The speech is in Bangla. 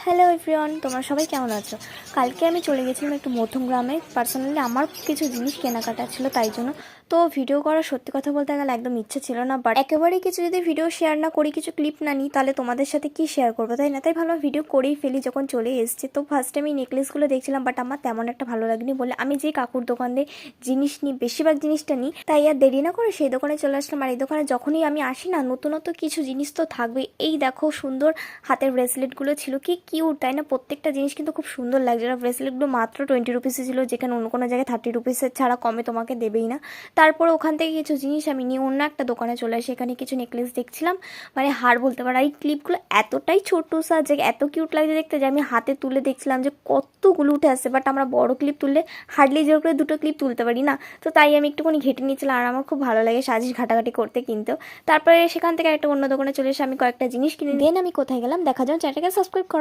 হ্যালো এভরিওয়ান, তোমরা সবাই কেমন আছো? কালকে আমি চলে গেছিলাম একটু মধ্যমগ্রামে। পার্সোনালি আমার কিছু জিনিস কেনাকাটা ছিল, তাই জন্য তো ভিডিও করার সত্যি কথা বলতে গেলে একদম ইচ্ছে ছিল না। বাট একেবারেই কিছু যদি ভিডিও শেয়ার না করি, কিছু ক্লিপ না নিই, তাহলে তোমাদের সাথে কি শেয়ার করবো, তাই না? তাই ভালো ভিডিও করেই ফেলি। যখন চলে এসেছি তো ফার্স্টে আমি নেকলেসগুলো দেখছিলাম, বাট আমার তেমন একটা ভালো লাগেনি বলে আমি যে কাকুর দোকান দিয়ে জিনিস নিই, বেশিরভাগ জিনিসটা নিই, তাই আর দেরি না করে সেই দোকানে চলে আসলাম। আর এই দোকানে যখনই আমি আসি না, নতুনত্ব কিছু জিনিস তো থাকবে। এই দেখো সুন্দর হাতের ব্রেসলেটগুলো ছিল, কি কিউট তাই না? প্রত্যেকটা জিনিস কিন্তু খুব সুন্দর লাগছে। আর ব্রেসলেটগুলো মাত্র 20 রুপিসে ছিল, যেখানে অন্য কোনো জায়গায় 30 রুপিসের ছাড়া কমে তোমাকে দেবেই না। তারপরে ওখান থেকে কিছু জিনিস আমি নিয়ে অন্য একটা দোকানে চলে আসি। এখানে কিছু নেকলেস দেখছিলাম, মানে হার বলতে পারো। এই ক্লিপগুলো এতটাই ছোট সাজে এত কিউট লাগছে দেখতে, যে আমি হাতে তুলে দেখছিলাম যে কতগুলো উঠে আসছে। বাট আমরা বড় ক্লিপ তুললে হার্ডলি জোর করে 2টো ক্লিপ তুলতে পারি না, তো তাই আমি একটুখানি ঘেটে নিয়েছিলাম। আর আমার খুব ভালো লাগে সাজিশ ঘাটাঘাটি করতে। কিন্তু তারপরে সেখান থেকে একটা অন্য দোকানে চলে এসে আমি কয়েকটা জিনিস কিনে দেন আমি কোথায় গেলাম দেখা যাও। চ্যানেলটাকে সাবস্ক্রাইব করো।